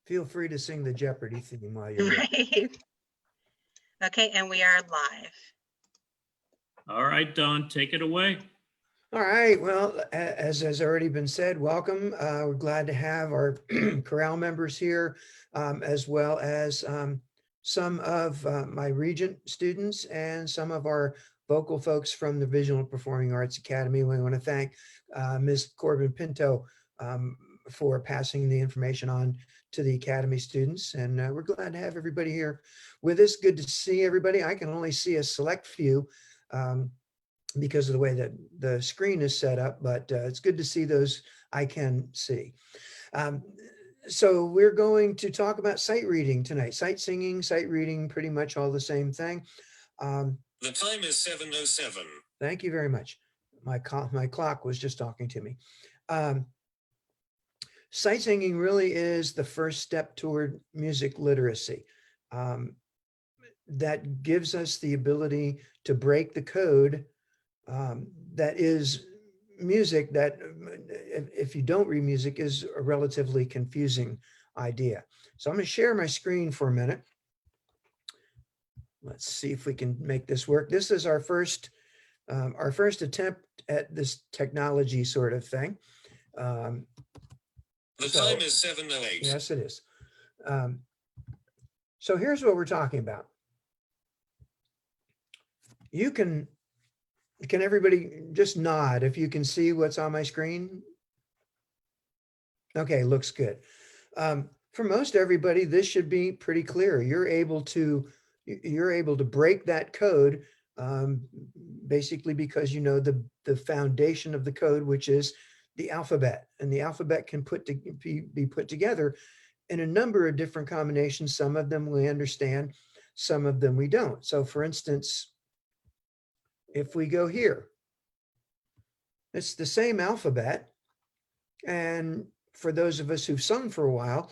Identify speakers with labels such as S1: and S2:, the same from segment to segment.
S1: Feel free to sing the Jeopardy theme while you're ready.
S2: Right. Okay, and we are live.
S3: All right, Don, take it away.
S1: All right, well, as has already been said, welcome. We're glad to have our chorale members here, as well as some of my Regent students and some of our vocal folks from the Visual and Performing Arts Academy. We want to thank Ms. Corbin Pinto for passing the information on to the Academy students. And we're glad to have everybody here with us. Good to see everybody. I can only see a select few because of the way that the screen is set up, but it's good to see those I can see. So we're going to talk about sight reading tonight. Sight singing, sight reading, pretty much all the same thing.
S4: The time is 7:07.
S1: Thank you very much. My clock was just talking to me. Sight singing really is the first step toward music literacy. That gives us the ability to break the code that is music that, if you don't read music, is a relatively confusing idea. So I'm going to share my screen for a minute. Let's see if we can make this work. This is our first attempt at this technology sort of thing.
S4: The time is 7:08.
S1: Yes, it is. So here's what we're talking about. You can everybody just nod if you can see what's on my screen? Okay, looks good. For most everybody, this should be pretty clear. You're able to break that code basically because you know the foundation of the code, which is the alphabet, and the alphabet can be put together in a number of different combinations. Some of them we understand, some of them we don't. So for instance, if we go here, it's the same alphabet. And for those of us who've sung for a while,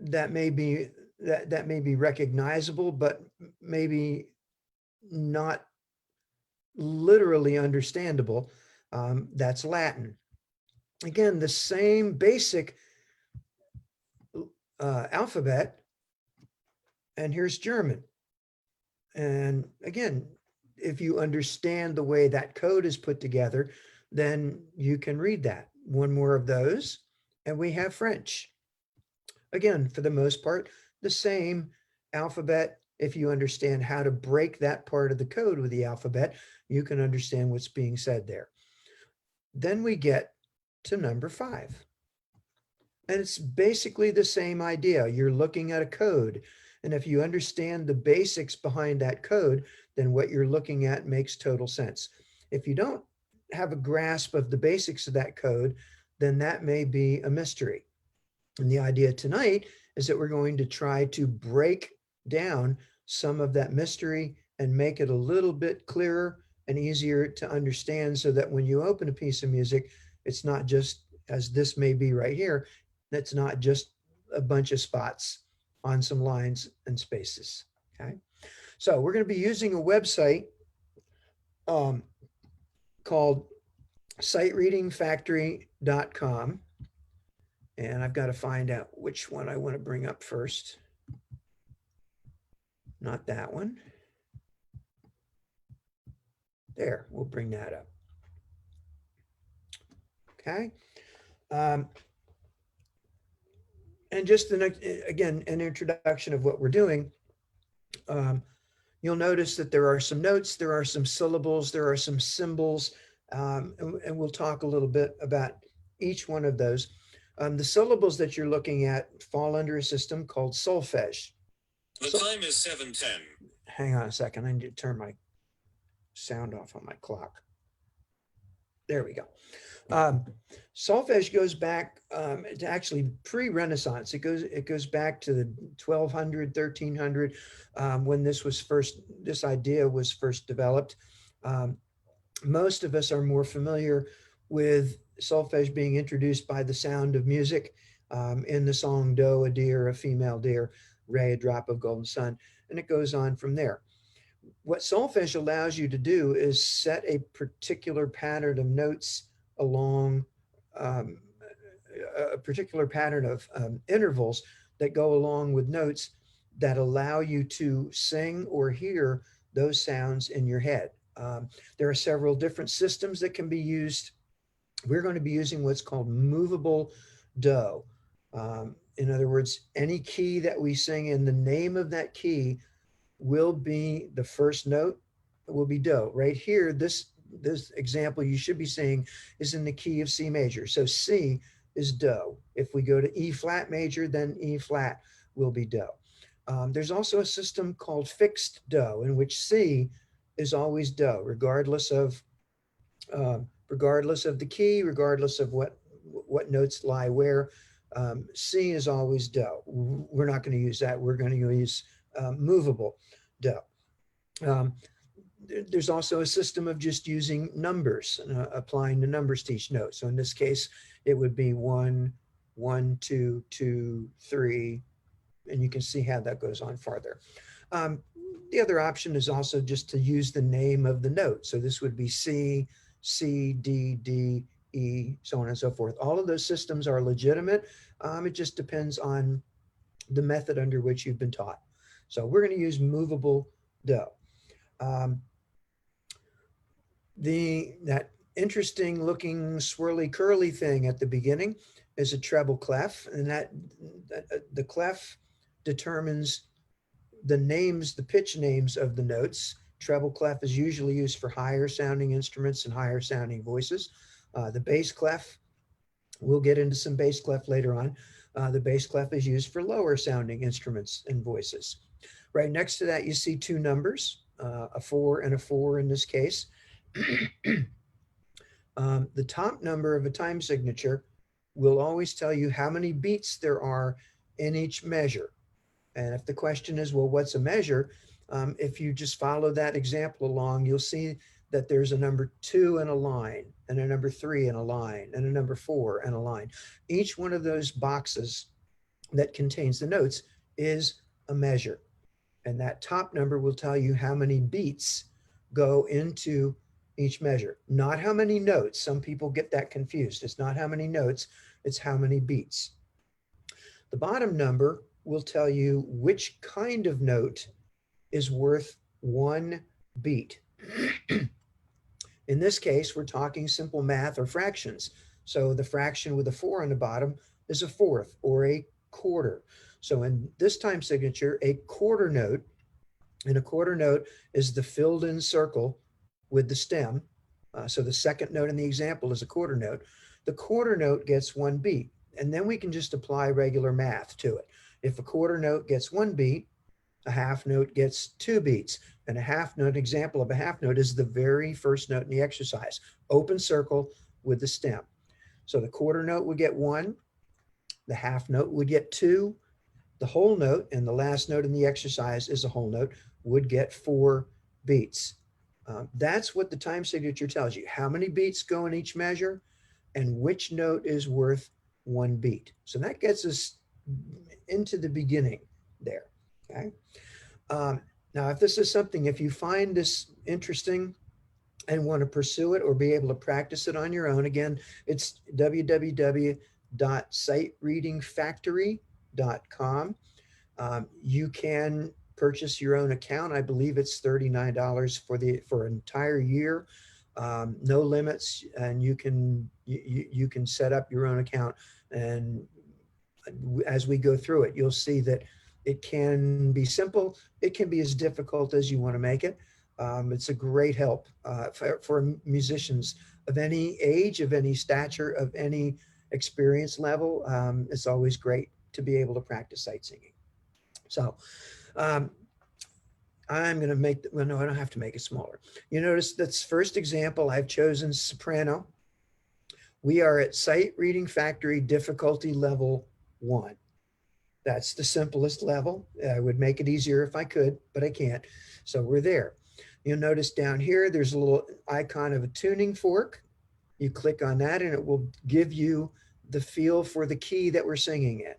S1: that may be recognizable, but maybe not literally understandable. That's Latin. Again, the same basic alphabet, and here's German. And again, if you understand the way that code is put together, then you can read that. One more of those, and we have French. Again, for the most part, the same alphabet. If you understand how to break that part of the code with the alphabet, you can understand what's being said there. Then we get to number 5. And it's basically the same idea. You're looking at a code. And if you understand the basics behind that code, then what you're looking at makes total sense. If you don't have a grasp of the basics of that code, then that may be a mystery. And the idea tonight is that we're going to try to break down some of that mystery and make it a little bit clearer and easier to understand, so that when you open a piece of music, it's not just, as this may be right here, that's not just a bunch of spots on some lines and spaces. Okay, so we're going to be using a website called sightreadingfactory.com, and I've got to find out which one I want to bring up first. Not that one. There, we'll bring that up. Okay. And just again, an introduction of what we're doing. You'll notice that there are some notes, there are some syllables, there are some symbols, and we'll talk a little bit about each one of those. The syllables that you're looking at fall under a system called solfege.
S4: The time is 7:10.
S1: Hang on a second, I need to turn my sound off on my clock. There we go. Solfege goes back to actually pre-Renaissance. It goes back to the 1200, 1300, when this idea was first developed. Most of us are more familiar with solfege being introduced by the sound of music in the song "Doe, a deer, a female deer, Ray, a drop of golden sun," and it goes on from there. What solfege allows you to do is set a particular pattern of notes along a particular pattern of intervals that go along with notes that allow you to sing or hear those sounds in your head. There are several different systems that can be used. We're going to be using what's called movable do. In other words, any key that we sing in, the name of that key will be the first note, will be do. Right here, this example you should be seeing is in the key of C major. So C is do. If we go to E flat major, then E flat will be do. There's also a system called fixed do, in which C is always do, regardless of the key, regardless of what notes lie where. C is always do. We're not going to use that. We're going to use movable do. There's also a system of just using numbers, applying the numbers to each note. So in this case, it would be 1, 1, 2, 2, 3, and you can see how that goes on farther. The other option is also just to use the name of the note. So this would be C, C, D, D, E, so on and so forth. All of those systems are legitimate. It just depends on the method under which you've been taught. So we're going to use movable do. That interesting looking swirly curly thing at the beginning is a treble clef, and that the clef determines the names, the pitch names of the notes. Treble clef is usually used for higher sounding instruments and higher sounding voices. The bass clef, we'll get into some bass clef later on. The bass clef is used for lower sounding instruments and voices. Right next to that, you see two numbers, a 4 and a 4 in this case. The top number of a time signature will always tell you how many beats there are in each measure. And if the question is, well, what's a measure? If you just follow that example along, you'll see that there's a number 2 in a line, and a number 3 in a line, and a number 4 in a line. Each one of those boxes that contains the notes is a measure. And that top number will tell you how many beats go into each measure, not how many notes. Some people get that confused. It's not how many notes, it's how many beats. The bottom number will tell you which kind of note is worth 1 beat. In this case, we're talking simple math or fractions. So the fraction with a 4 on the bottom is a fourth or a quarter. So in this time signature, a quarter note, and a quarter note is the filled in circle with the stem. So the second note in the example is a quarter note. The quarter note gets 1 beat, and then we can just apply regular math to it. If a quarter note gets 1 beat, a half note gets 2 beats. And a half note, example of a half note, is the very first note in the exercise, open circle with the stem. So the quarter note would get 1, the half note would get 2, the whole note, and the last note in the exercise is a whole note, would get 4 beats. That's what the time signature tells you, how many beats go in each measure and which note is worth 1 beat. So that gets us into the beginning there, okay? Now, if this is something, if you find this interesting and want to pursue it or be able to practice it on your own, again, it's www.sightreadingfactory.com. You can purchase your own account. I believe it's $39 for an entire year, no limits, and you can set up your own account. And as we go through it, you'll see that it can be simple. It can be as difficult as you want to make it. It's a great help for musicians of any age, of any stature, of any experience level. It's always great to be able to practice sight singing. So I'm going to make, well, no, I don't have to make it smaller. You notice this first example, I've chosen soprano. We are at Sight Reading Factory difficulty level 1. That's the simplest level. I would make it easier if I could, but I can't. So we're there. You'll notice down here, there's a little icon of a tuning fork. You click on that and it will give you the feel for the key that we're singing in.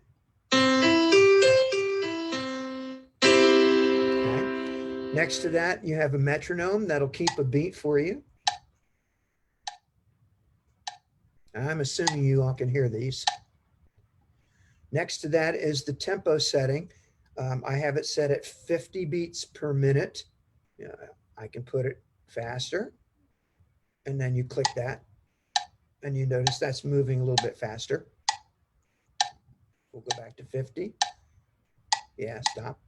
S1: Okay. Next to that, you have a metronome that'll keep a beat for you. I'm assuming you all can hear these. Next to that is the tempo setting. I have it set at 50 beats per minute. I can put it faster. And then you click that and you notice that's moving a little bit faster. We'll go back to 50. Yeah, stop.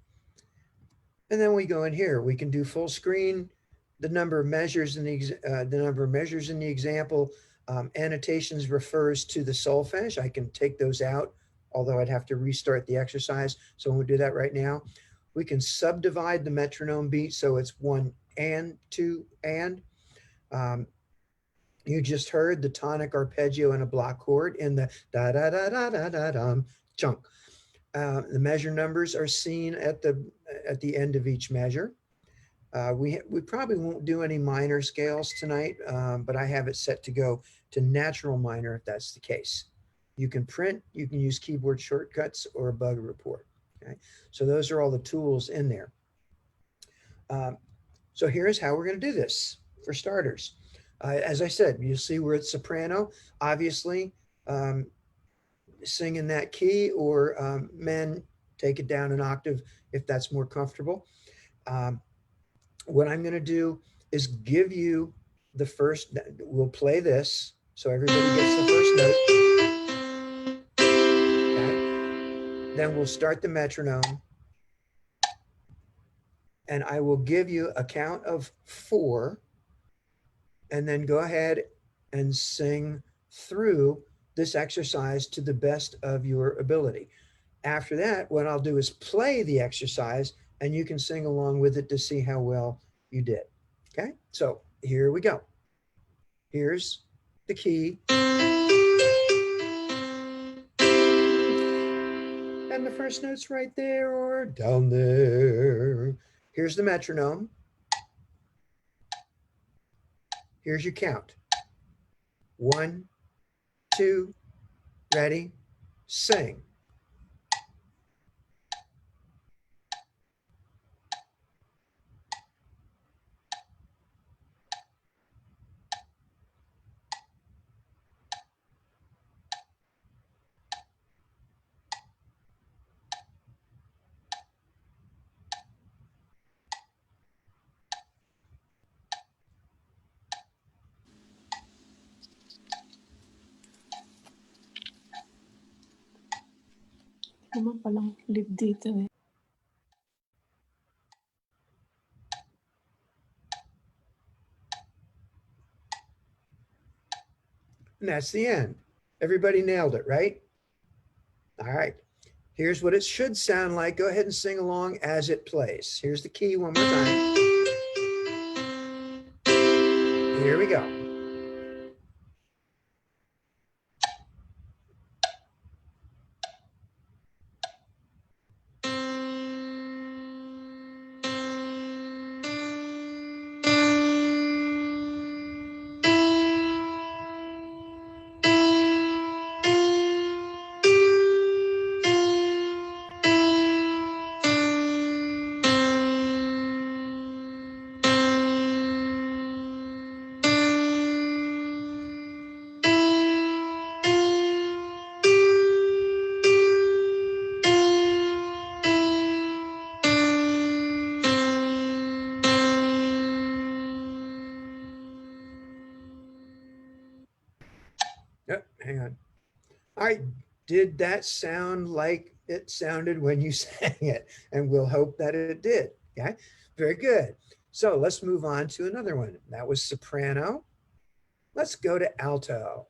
S1: And then we go in here. We can do full screen. The number of measures in the example. Annotations refers to the solfege. I can take those out, although I'd have to restart the exercise. So we'll do that right now. We can subdivide the metronome beat so it's 1 and 2 and. You just heard the tonic arpeggio and a block chord in the da da da da da da dum chunk. The measure numbers are seen at the end of each measure. We probably won't do any minor scales tonight, but I have it set to go to natural minor if that's the case. You can print, you can use keyboard shortcuts or a bug report. Okay, so those are all the tools in there. So here's how we're going to do this for starters. As I said, you'll see we're at soprano. Obviously, sing in that key, or men, take it down an octave if that's more comfortable. What I'm going to do is give you the first, we'll play this so everybody gets the first note. Okay. Then we'll start the metronome. And I will give you a count of 4, and then go ahead and sing through this exercise to the best of your ability. After that, what I'll do is play the exercise and you can sing along with it to see how well you did. Okay, so here we go. Here's the key. And the first note's right there or down there. Here's the metronome. Here's your count. 1, 2, ready, sing.
S5: Naman palang live dito eh.
S1: And that's the end. Everybody nailed it, right? All right. Here's what it should sound like. Go ahead and sing along as it plays. Here's the key one more time. Here we go. Yep, hang on. All right, did that sound like it sounded when you sang it? And we'll hope that it did. Okay, very good. So let's move on to another one. That was soprano. Let's go to alto.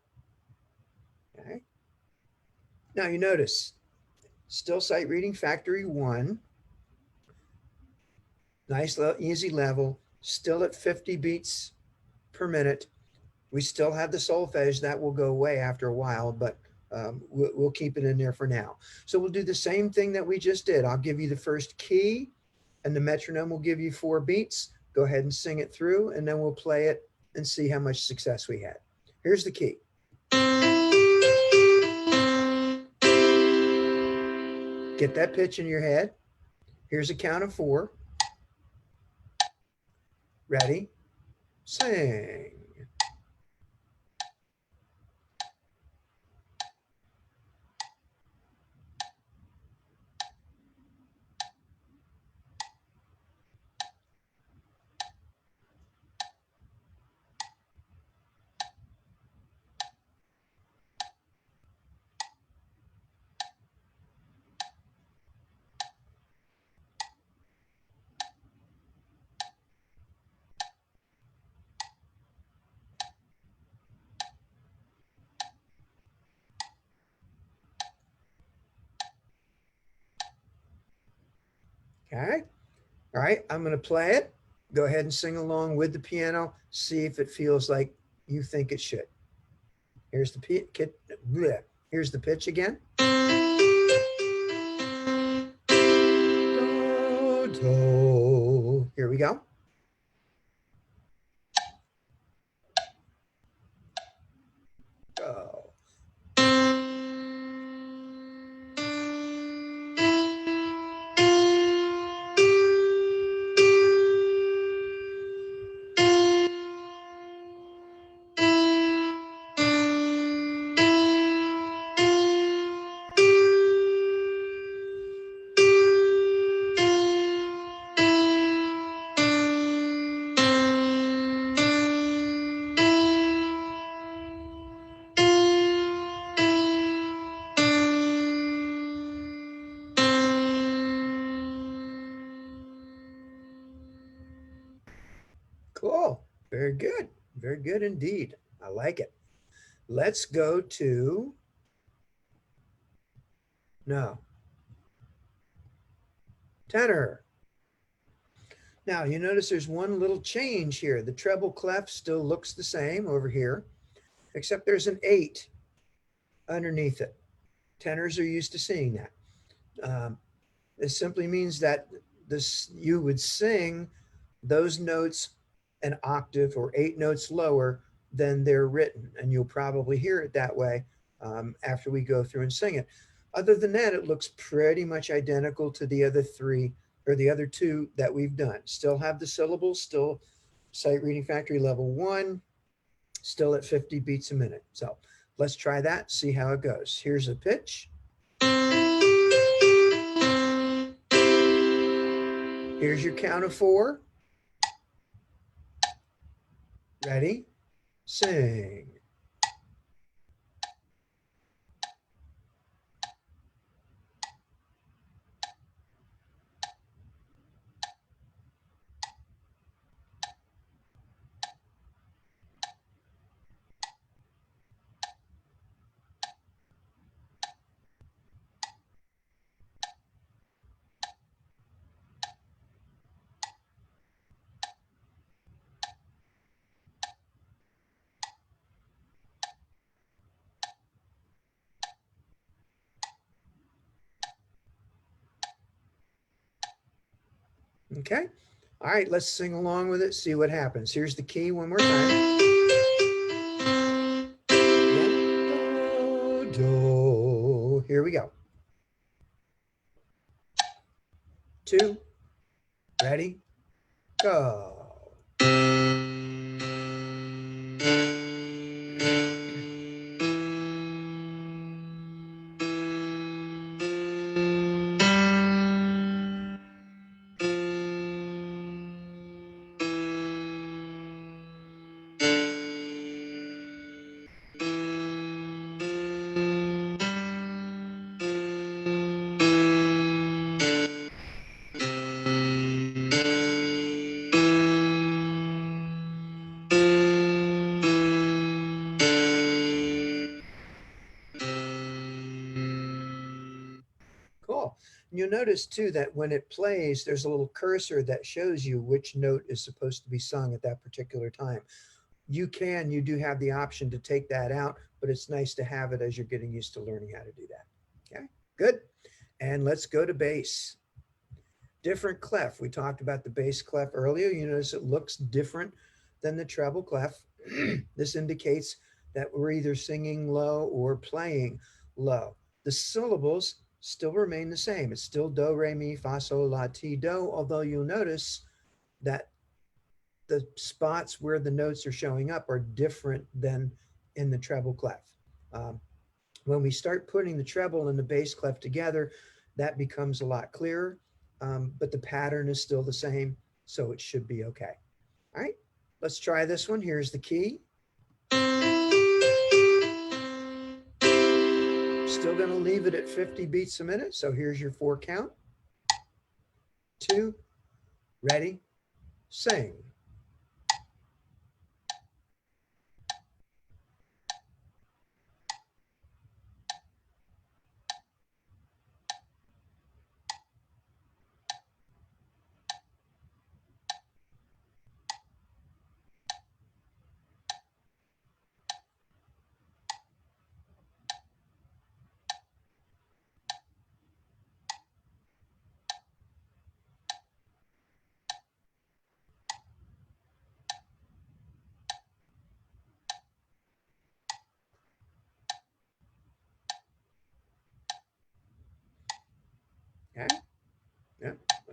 S1: Okay. Now you notice, still sight reading factory 1. Nice, easy level, still at 50 beats per minute. We still have the solfege. That will go away after a while, but we'll keep it in there for now. So we'll do the same thing that we just did. I'll give you the first key and the metronome will give you 4 beats. Go ahead and sing it through and then we'll play it and see how much success we had. Here's the key. Get that pitch in your head. Here's a count of 4. Ready, sing. Okay. All right. I'm going to play it. Go ahead and sing along with the piano. See if it feels like you think it should. Here's the Here's the pitch again. Do, do. Here we go. Go. Cool. Very good. Very good indeed. I like it. Let's go to, no, tenor. Now you notice there's one little change here. The treble clef still looks the same over here, except there's an 8 underneath it. Tenors are used to seeing that. This simply means that you would sing those notes an octave or 8 notes lower than they're written, and you'll probably hear it that way after we go through and sing it. Other than that, it looks pretty much identical to the other 3 or the other 2 that we've done. Still have the syllables, still Sight Reading Factory level 1, still at 50 beats a minute. So let's try that, see how it goes. Here's a pitch. Here's your count of 4. Ready? Sing. Okay. All right, let's sing along with it, see what happens. Here's the key one more time. Do, do. Here we go. 2, ready, go. Cool. You'll notice too that when it plays, there's a little cursor that shows you which note is supposed to be sung at that particular time. You do have the option to take that out, but it's nice to have it as you're getting used to learning how to do that. Okay, good. And let's go to bass. Different clef. We talked about the bass clef earlier. You notice it looks different than the treble clef. This indicates that we're either singing low or playing low. The syllables still remain the same. It's still do, re, mi, fa, sol, la, ti, do, although you'll notice that the spots where the notes are showing up are different than in the treble clef. When we start putting the treble and the bass clef together, that becomes a lot clearer, but the pattern is still the same, so it should be okay. All right, let's try this one. Here's the key. Still going to leave it at 50 beats a minute, so here's your 4 count. 2, ready, sing.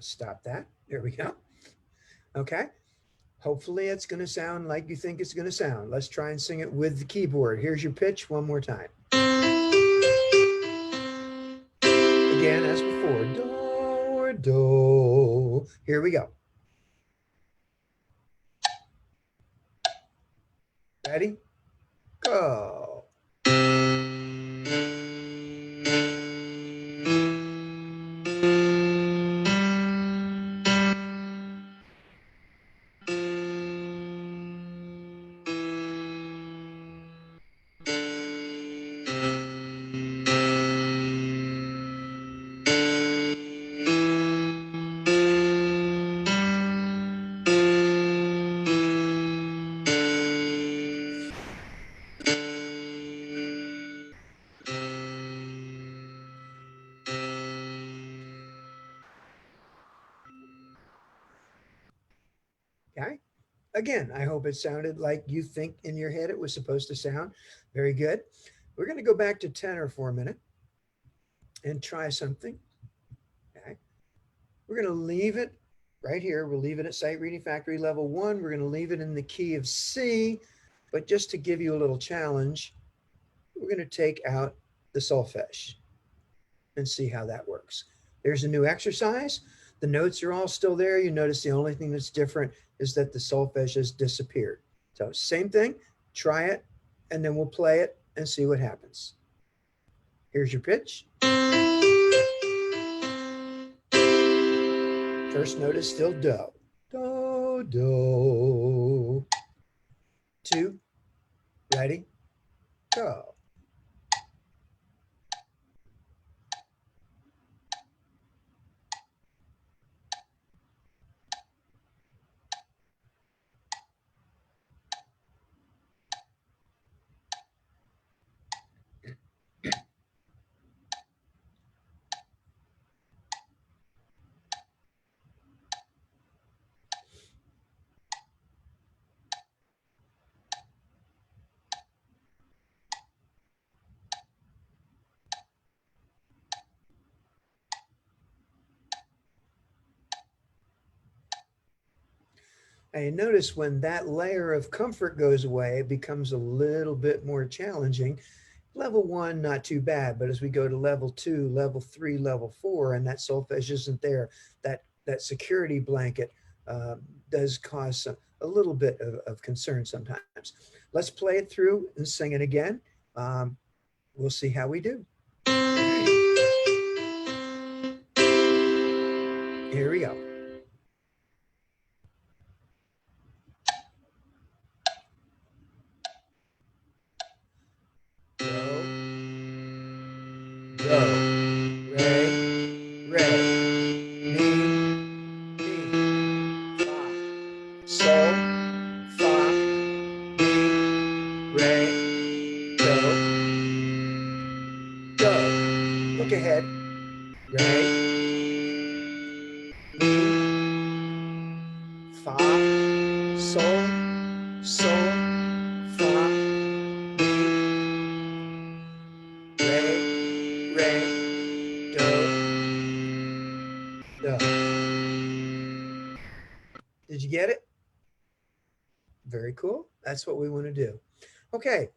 S1: Let's stop that. There we go. Okay. Hopefully it's going to sound like you think it's going to sound. Let's try and sing it with the keyboard. Here's your pitch one more time. Again, as before, do, do. Here we go. Ready? Go. Okay. Again, I hope it sounded like you think in your head it was supposed to sound. Very good. We're going to go back to tenor for a minute and try something. Okay. We're going to leave it right here. We'll leave it at Sight Reading Factory level 1. We're going to leave it in the key of C, but just to give you a little challenge, we're going to take out the solfege and see how that works. There's a new exercise. The notes are all still there. You notice the only thing that's different is that the solfege has disappeared. So same thing, try it, and then we'll play it and see what happens. Here's your pitch. First note is still do. Do, do. 2, ready, go. And you notice when that layer of comfort goes away, it becomes a little bit more challenging. Level 1, not too bad, but as we go to level 2, level 3, level 4, and that solfege isn't there, that security blanket does cause a little bit of concern sometimes. Let's play it through and sing it again. We'll see how we do. Here we go. Do, re, re, mi, fa, sol, fa, mi, re, do, do. Look ahead. Re, mi, fa, sol, sol, fa, mi, re, do, do. Did you get it? Very cool. That's what we want to do. Okay,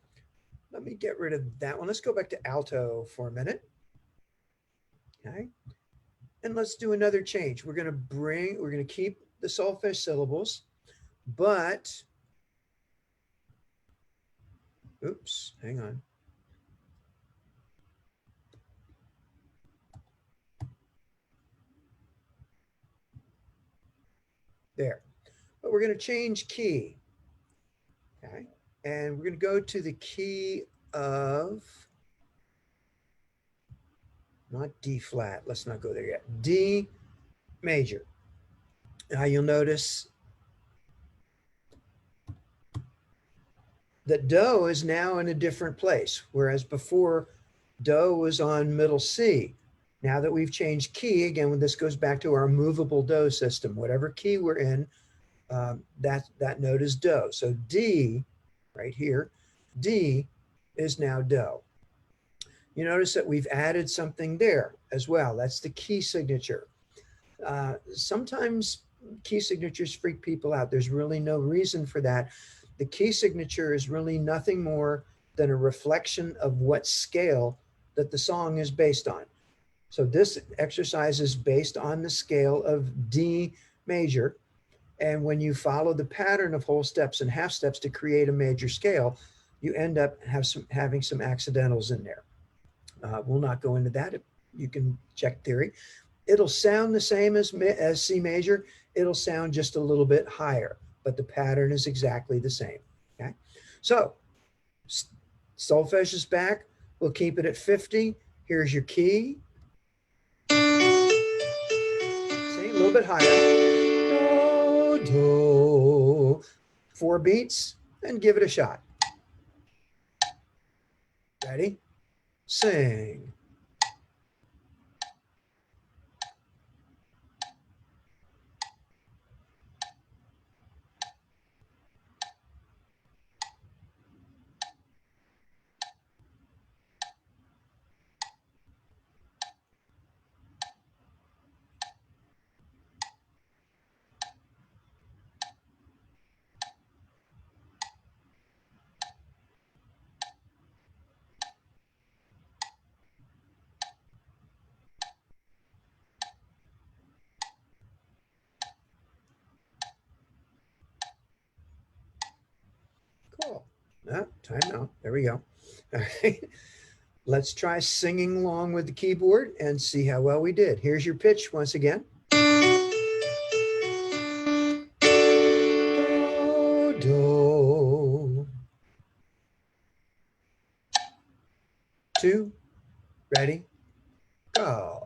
S1: let me get rid of that one. Let's go back to alto for a minute. Okay, and let's do another change. We're going to keep the solfege syllables, but, oops, hang on. There. But we're going to change key. Okay. And we're going to go to the key of, not D flat. Let's not go there yet. D major. Now you'll notice that do is now in a different place, whereas before do was on middle C. Now that we've changed key, again, when this goes back to our movable do system, whatever key we're in, that note is do. So D, right here, D is now do. You notice that we've added something there as well. That's the key signature. Sometimes key signatures freak people out. There's really no reason for that. The key signature is really nothing more than a reflection of what scale that the song is based on. So this exercise is based on the scale of D major. And when you follow the pattern of whole steps and half steps to create a major scale, you end up having some accidentals in there. We'll not go into that. You can check theory. It'll sound the same as C major. It'll sound just a little bit higher, but the pattern is exactly the same. Okay. So solfege is back. We'll keep it at 50. Here's your key. See, a little bit higher. Do, do. 4 beats and give it a shot. Ready? Sing. Cool. Time out. There we go. All right. Let's try singing along with the keyboard and see how well we did. Here's your pitch once again. Do, do. 2, ready, go.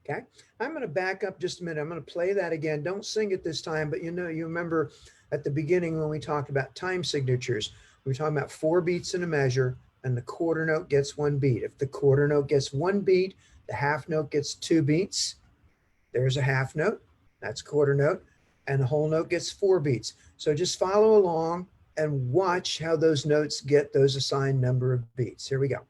S1: Okay, I'm going to back up just a minute. I'm going to play that again. Don't sing it this time, but you remember at the beginning when we talked about time signatures, we were talking about 4 beats in a measure and the quarter note gets 1 beat. If the quarter note gets 1 beat, the half note gets 2 beats. There's a half note, that's quarter note, and the whole note gets 4 beats. So just follow along and watch how those notes get those assigned number of beats. Here we go.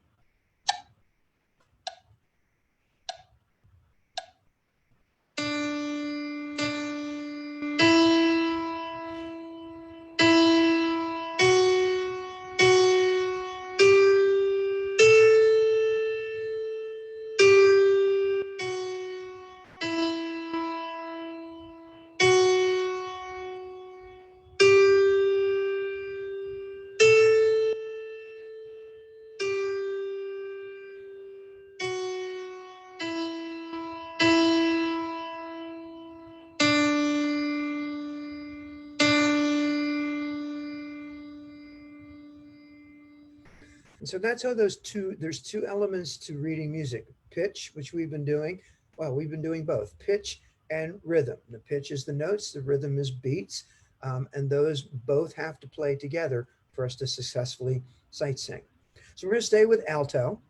S1: And so that's how there's 2 elements to reading music. Pitch, which we've been doing. Well, we've been doing both pitch and rhythm. The pitch is the notes, the rhythm is beats. And those both have to play together for us to successfully sight sing. So we're going to stay with alto,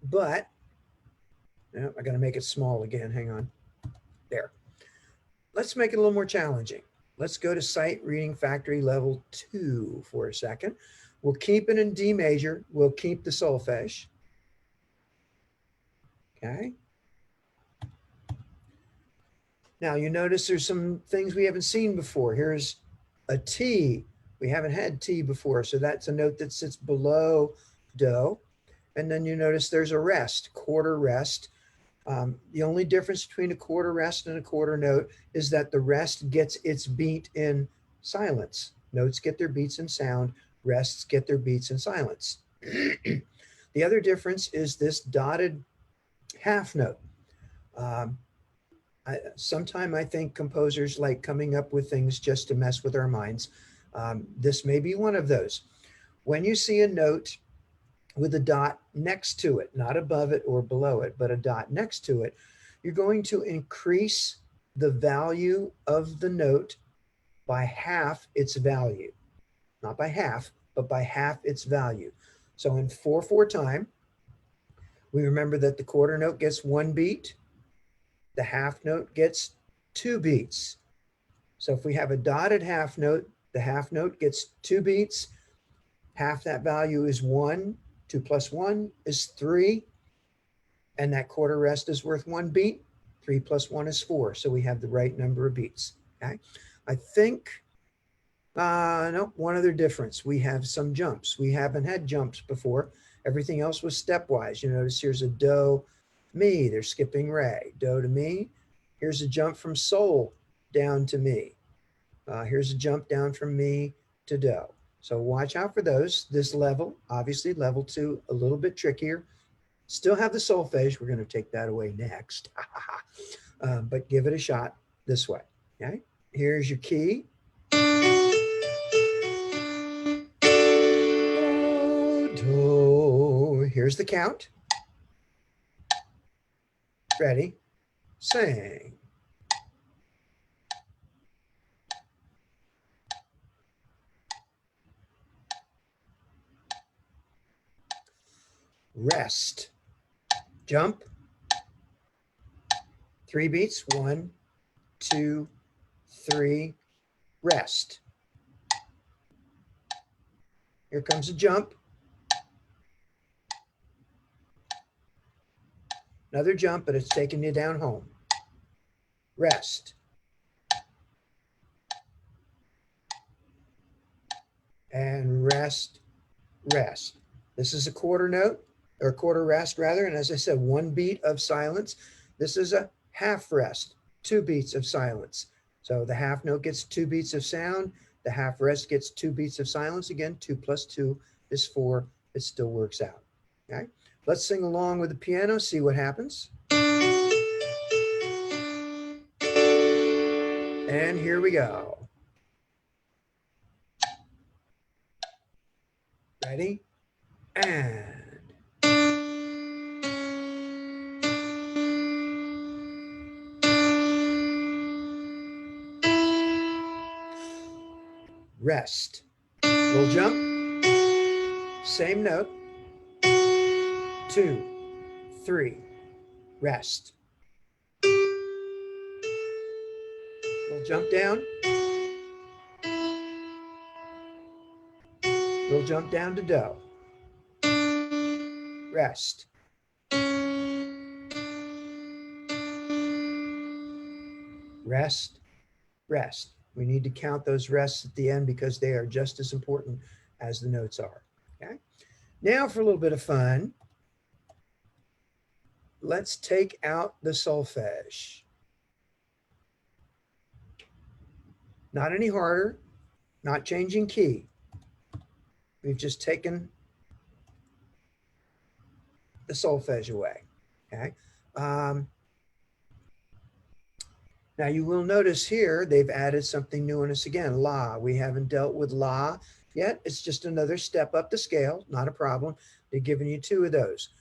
S1: but I got to make it small again. Hang on. There. Let's make it a little more challenging. Let's go to sight reading factory level 2 for a second. We'll keep it in D major. We'll keep the solfege. Okay. Now you notice there's some things we haven't seen before. Here's a T. We haven't had T before, so that's a note that sits below Do. And then you notice there's a rest, quarter rest. The only difference between a quarter rest and a quarter note is that the rest gets its beat in silence. Notes get their beats in sound, rests get their beats in silence. The other difference is this dotted half note. Sometime I think composers like coming up with things just to mess with our minds. This may be one of those. When you see a note with a dot next to it, not above it or below it, but a dot next to it, you're going to increase the value of the note by half its value. Not by half, but by half its value. So in 4/4 time, we remember that the quarter note gets 1 beat, the half note gets 2 beats. So if we have a dotted half note, the half note gets 2 beats, half that value is 1, 2 plus 1 is 3, and that quarter rest is worth 1 beat. 3 plus 1 is 4, so we have the right number of beats. Okay, I think, no, one other difference. We have some jumps. We haven't had jumps before. Everything else was stepwise. You notice here's a do, mi. They're skipping re. Do to mi. Here's a jump from sol down to mi. Here's a jump down from mi to do. So watch out for those. This level, obviously level 2, a little bit trickier. Still have the solfege. We're going to take that away next. But give it a shot this way. Okay. Here's your key. Do. Here's the count. Ready, sing. Rest. Jump. 3 beats. 1, 2, 3. Rest. Here comes a jump. Another jump, but it's taking you down home. Rest. And rest, rest. This is a quarter note, or quarter rest rather. And as I said, 1 beat of silence. This is a half rest, 2 beats of silence. So the half note gets 2 beats of sound. The half rest gets 2 beats of silence. Again, 2 plus 2 is 4. It still works out. Okay. Let's sing along with the piano, see what happens. And here we go. Ready? And rest. Little jump. Same note. 2, 3. Rest. Little jump down. Little jump down to do. Rest. Rest, rest. We need to count those rests at the end because they are just as important as the notes are. Okay. Now for a little bit of fun, let's take out the solfege. Not any harder, not changing key. We've just taken the solfege away. Okay. Now you will notice here, they've added something new in us again, la. We haven't dealt with la yet. It's just another step up the scale, not a problem. They're giving you 2 of those.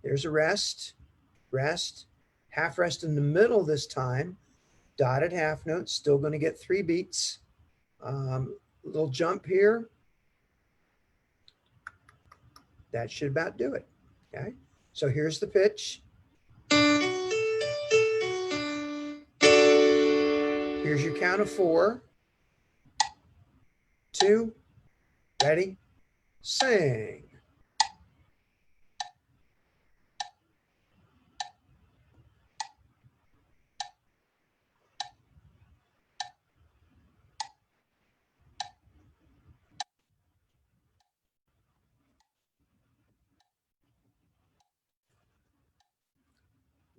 S1: There's a rest, rest, half rest in the middle this time, dotted half note, still going to get 3 beats. Little jump here. That should about do it. Okay, so here's the pitch. Here's your count of 4, 2, ready, sing.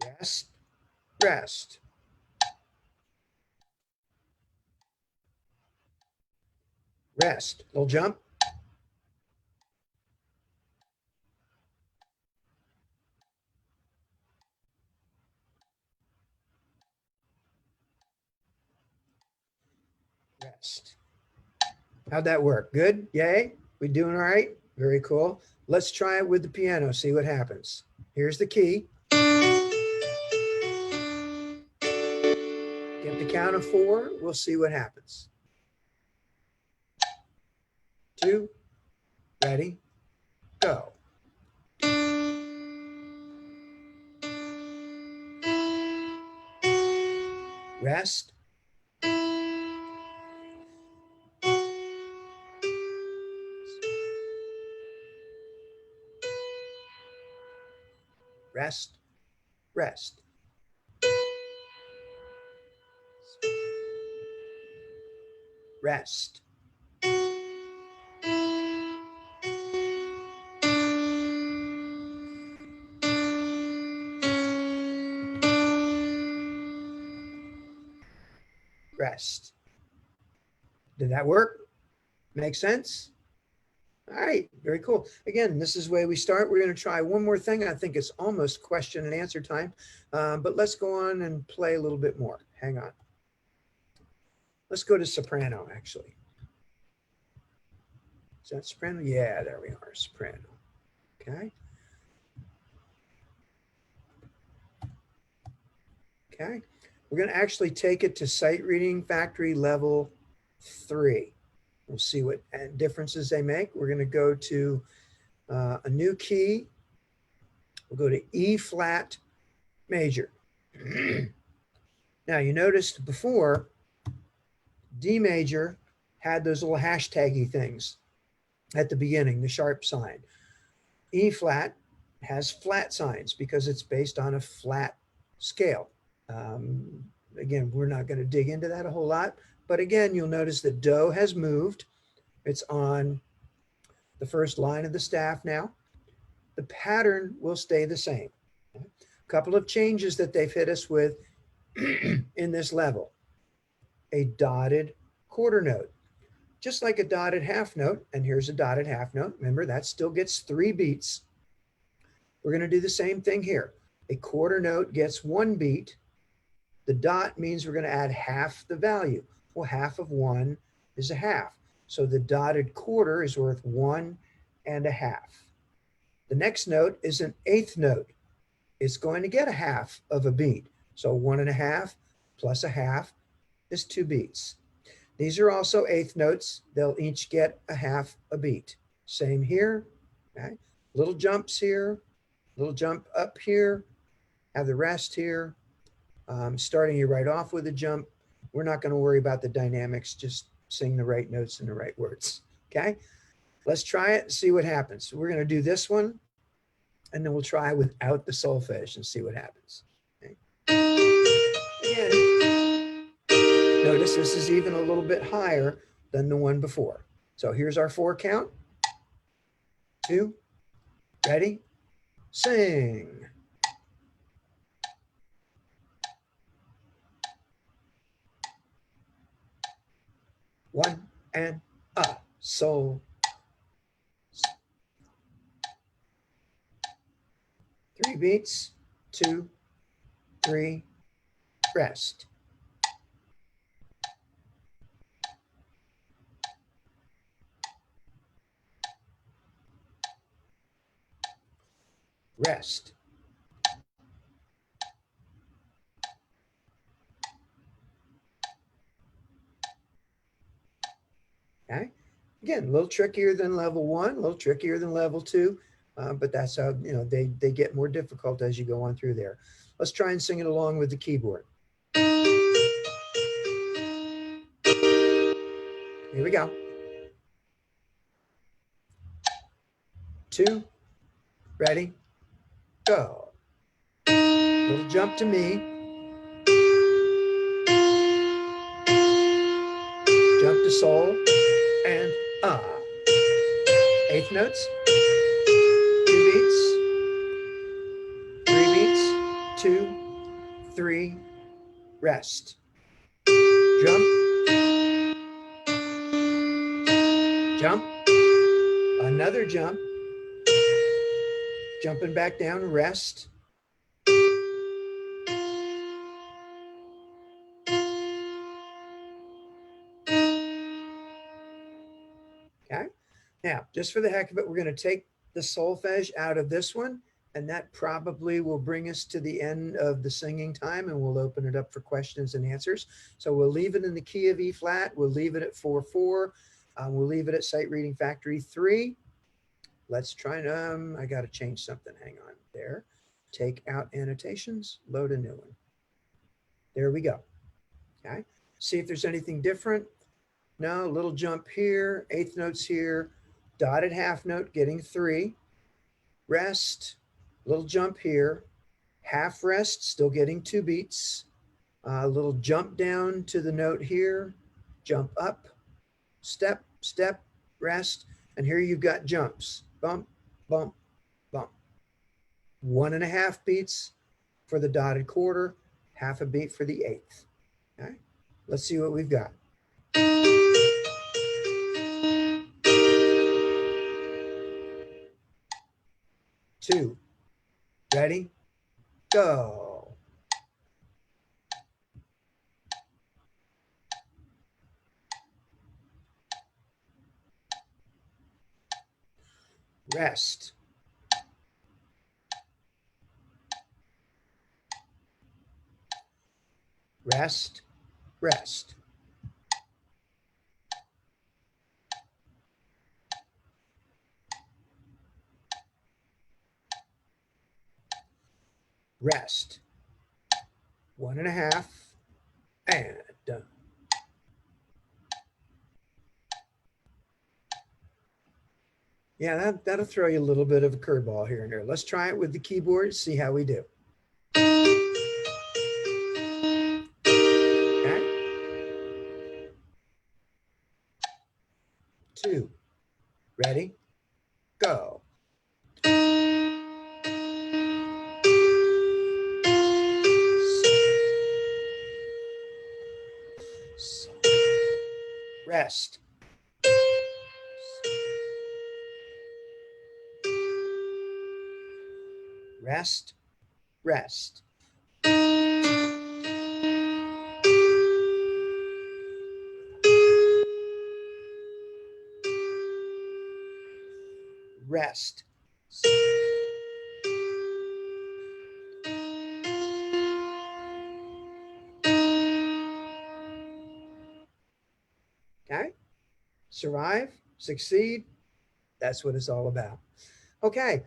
S1: Rest, rest. Rest, little jump. Rest. How'd that work? Good? Yay? We doing all right? Very cool. Let's try it with the piano, see what happens. Here's the key. Get the count of 4. We'll see what happens. 2, ready, go. Rest. Rest, rest. Rest. Rest. Did that work? Make sense? All right, very cool. Again, this is where we start. We're going to try one more thing. I think it's almost question and answer time, but let's go on and play a little bit more. Hang on. Let's go to soprano, actually. Is that soprano? Yeah, there we are, soprano. Okay. Okay. We're going to actually take it to sight reading factory level 3. We'll see what differences they make. We're going to go to a new key. We'll go to E flat major. Now you noticed before D major had those little hashtaggy things at the beginning, the sharp sign. E flat has flat signs because it's based on a flat scale. Again, we're not going to dig into that a whole lot, but again, you'll notice that Do has moved. It's on the first line of the staff now. The pattern will stay the same. A couple of changes that they've hit us with in this level. A dotted quarter note, just like a dotted half note, and here's a dotted half note. Remember, that still gets 3 beats. We're going to do the same thing here. A quarter note gets 1 beat. The dot means we're going to add half the value. Well, half of 1 is a half. So the dotted quarter is worth 1 1/2. The next note is an 8th note. It's going to get a half of a beat. So 1 1/2 plus a half is 2 beats. These are also 8th notes. They'll each get a half a beat. Same here. Okay. Little jumps here, little jump up here, have the rest here. Starting you right off with a jump. We're not going to worry about the dynamics, just sing the right notes and the right words. Okay, let's try it and see what happens. We're going to do this one, and then we'll try without the solfege and see what happens. Okay. Again, notice this is even a little bit higher than the one before. So here's our 4 count. 2, ready, sing. One and a, sol. 3 beats, 2, 3, rest. Rest. Okay. Again, a little trickier than level 1, a little trickier than level 2, but that's how, they get more difficult as you go on through there. Let's try and sing it along with the keyboard. Here we go. 2, ready, go. Little jump to me. Jump to sol and 8th notes. 2 beats. 3 beats. 2, 3, rest. Jump. Jump. Another jump. Jumping back down, rest. Okay. Now, just for the heck of it, we're going to take the solfege out of this one, and that probably will bring us to the end of the singing time, and we'll open it up for questions and answers. So we'll leave it in the key of E flat. We'll leave it at 4/4. We'll leave it at Sight Reading Factory 3. Let's try and, I got to change something. Hang on there. Take out annotations, load a new one. There we go. Okay. See if there's anything different. No, little jump here, eighth notes here, dotted half note getting 3, rest, little jump here, half rest, still getting 2 beats, a little jump down to the note here, jump up, step, step, rest, and here you've got jumps, bump, bump, bump. 1.5 beats for the dotted quarter, half a beat for the eighth. Okay, let's see what we've got. 2, ready, go. Rest. Rest, rest. Rest. 1.5 and done. Yeah, that'll throw you a little bit of a curveball here and there. Let's try it with the keyboard, see how we do. Okay. 2, ready, go. Rest. Rest, rest. Rest. Okay, survive, succeed. That's what it's all about. Okay,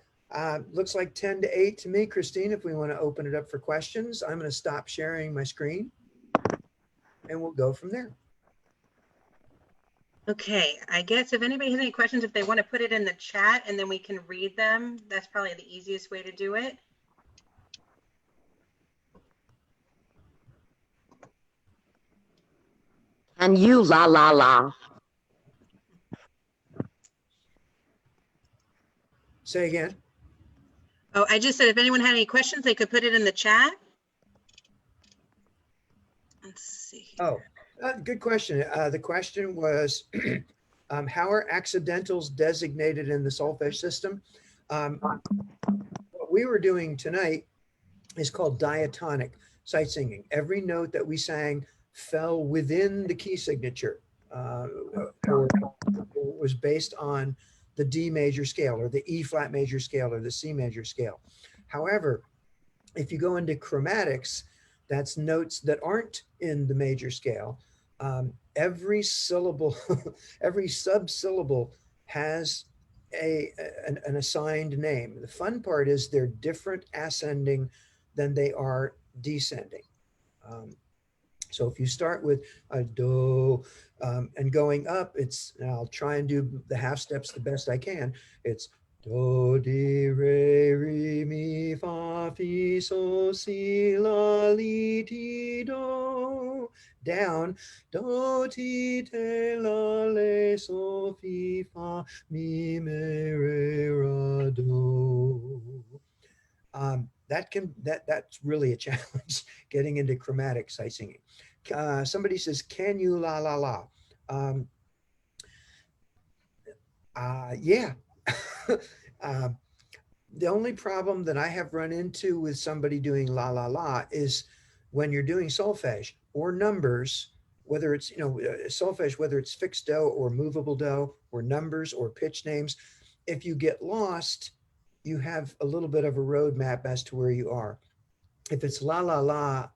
S1: looks like 10-8 to me, Christine, if we want to open it up for questions. I'm going to stop sharing my screen and we'll go from there.
S2: Okay, I guess if anybody has any questions, if they want to put it in the chat and then we can read them, that's probably the easiest way to do it.
S6: And you la la la.
S1: Say again.
S2: Oh, I just said if anyone had any questions, they could put it in the chat. Let's see.
S1: Oh, good question. The question was, how are accidentals designated in the solfege system? What we were doing tonight is called diatonic sight singing. Every note that we sang fell within the key signature or was based on the D major scale or the E flat major scale or the C major scale. However, if you go into chromatics, that's notes that aren't in the major scale. Every syllable, every subsyllable has an assigned name. The fun part is they're different ascending than they are descending. So if you start with a do and going up, and I'll try and do the half steps the best I can. It's do, di, re, mi, fa, fi, so, si, la, li, ti, do. Down, do, ti, te, la, le, so, fi, fa, mi, me, re, ra, do. That's really a challenge getting into chromatic sight singing. Somebody says, can you la la la? Yeah. The only problem that I have run into with somebody doing la la la is when you're doing solfege or numbers, whether it's, solfege, whether it's fixed do or movable do or numbers or pitch names, if you get lost, you have a little bit of a roadmap as to where you are. If it's la, la, la,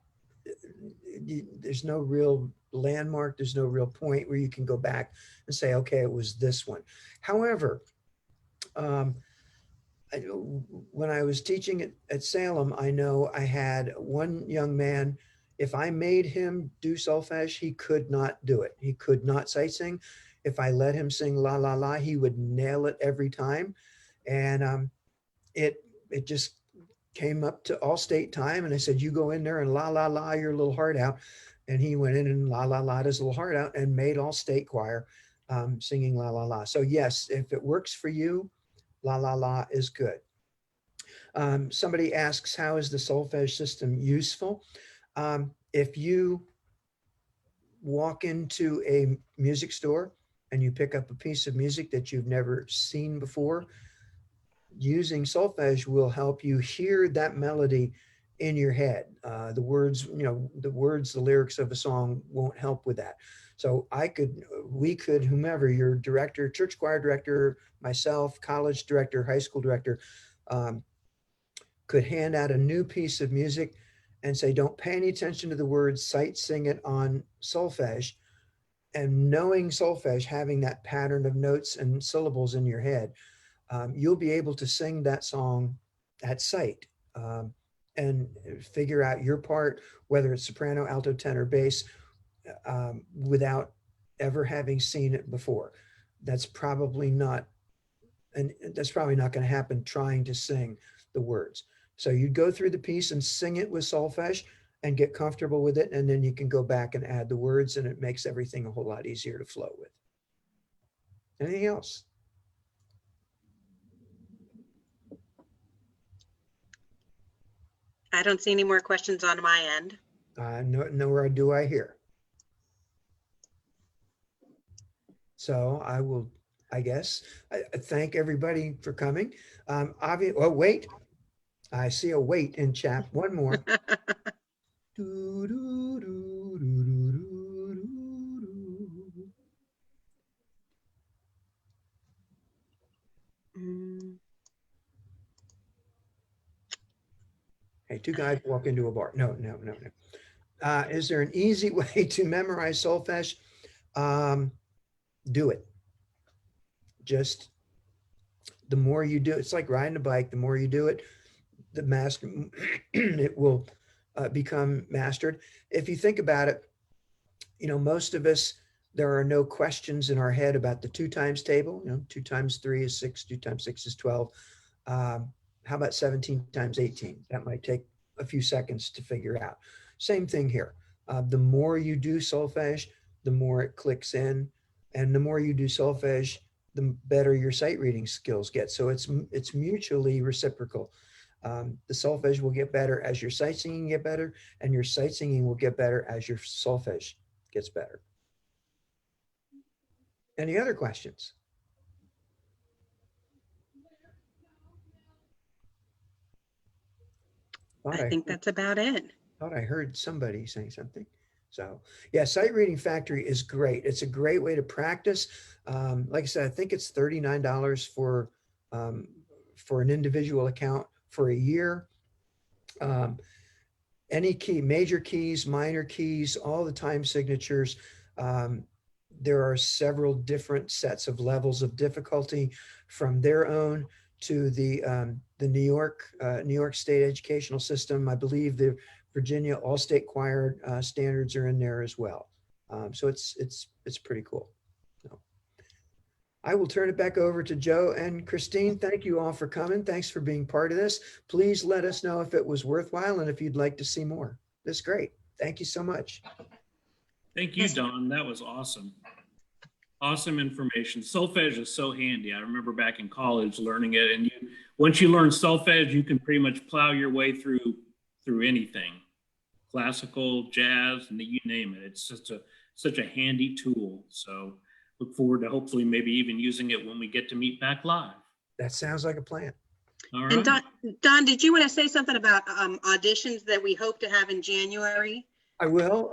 S1: there's no real landmark. There's no real point where you can go back and say, okay, it was this one. However, when I was teaching at Salem, I know I had one young man, if I made him do solfege, he could not do it. He could not sight sing. If I let him sing la, la, la, he would nail it every time. And it just came up to all state time. And I said, you go in there and la, la, la, your little heart out. And he went in and la, la, la, his little heart out and made all state choir singing la, la, la. So yes, if it works for you, la, la, la is good. Somebody asks, how is the solfege system useful? If you walk into a music store and you pick up a piece of music that you've never seen before, using solfege will help you hear that melody in your head. The words, the lyrics of a song won't help with that. So we could, whomever, your director, church choir director, myself, college director, high school director, could hand out a new piece of music and say, don't pay any attention to the words, sight sing it on solfege. And knowing solfege, having that pattern of notes and syllables in your head, you'll be able to sing that song at sight and figure out your part, whether it's soprano, alto, tenor, bass, without ever having seen it before. That's probably not going to happen trying to sing the words. So you go through the piece and sing it with solfege and get comfortable with it. And then you can go back and add the words, and it makes everything a whole lot easier to flow with. Anything else?
S2: I don't see any more questions on my end.
S1: Nor do I hear. So I will, I guess, I thank everybody for coming. Oh, wait. I see a wait in chat. One more. Hey, two guys walk into a bar. No. Is there an easy way to memorize solfege? Do it. Just the more you do, it's like riding a bike. The more you do it, the master, it will become mastered. If you think about it, most of us, there are no questions in our head about the 2 times table. 2 times 3 is 6, 2 times 6 is 12. How about 17 times 18? That might take a few seconds to figure out. Same thing here. The more you do solfege, the more it clicks in, and the more you do solfege, the better your sight reading skills get. So it's mutually reciprocal. The solfege will get better as your sight singing get better, and your sight singing will get better as your solfege gets better. Any other questions?
S2: I think that's about it.
S1: Thought I heard somebody saying something. So yeah, Sight Reading Factory is great. It's a great way to practice. Like I said, I think it's $39 for an individual account for a year. Any key, major keys, minor keys, all the time signatures. There are several different sets of levels of difficulty, from their own to the New York State educational system. I believe the Virginia All-State Choir standards are in there as well. So it's pretty cool. So I will turn it back over to Joe and Christine. Thank you all for coming. Thanks for being part of this. Please let us know if it was worthwhile and if you'd like to see more. That's great. Thank you so much.
S3: Thank you, Don. That was awesome. Awesome information. Solfege is so handy. I remember back in college learning it, and once you learn solfege, you can pretty much plow your way through anything, classical, jazz, and you name it. It's just such a handy tool. So look forward to hopefully maybe even using it when we get to meet back live.
S1: That sounds like a plan.
S3: All right.
S2: And Don, did you want to say something about auditions that we hope to have in January?
S1: I will.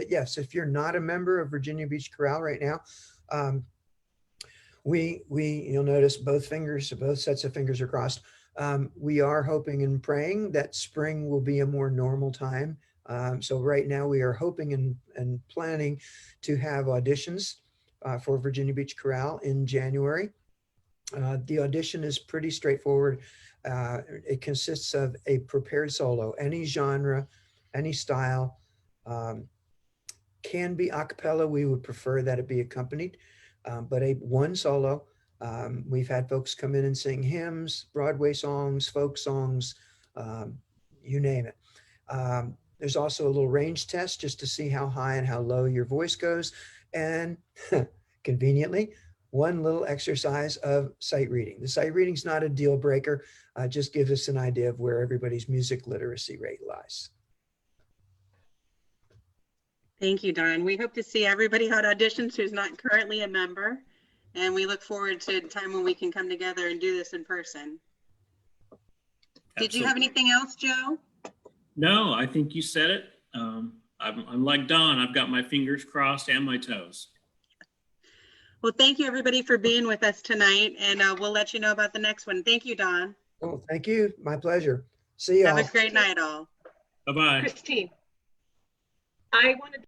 S1: Yes, if you're not a member of Virginia Beach Chorale right now, you'll notice both sets of fingers are crossed. We are hoping and praying that spring will be a more normal time. So right now we are hoping and planning to have auditions for Virginia Beach Chorale in January. The audition is pretty straightforward. It consists of a prepared solo, any genre, any style, can be a cappella. We would prefer that it be accompanied, but one solo. We've had folks come in and sing hymns, Broadway songs, folk songs, you name it. There's also a little range test just to see how high and how low your voice goes. And conveniently, one little exercise of sight reading. The sight reading is not a deal breaker, just gives us an idea of where everybody's music literacy rate lies.
S2: Thank you, Don. We hope to see everybody on auditions who's not currently a member. And we look forward to the time when we can come together and do this in person. Did you have anything else, Joe?
S3: No, I think you said it. I'm like Don. I've got my fingers crossed and my toes.
S2: Well, thank you, everybody, for being with us tonight. And we'll let you know about the next one. Thank you, Don.
S1: Oh, thank you. My pleasure. See you all.
S2: Have a great night, all.
S3: Bye-bye.
S5: Christine, I wanted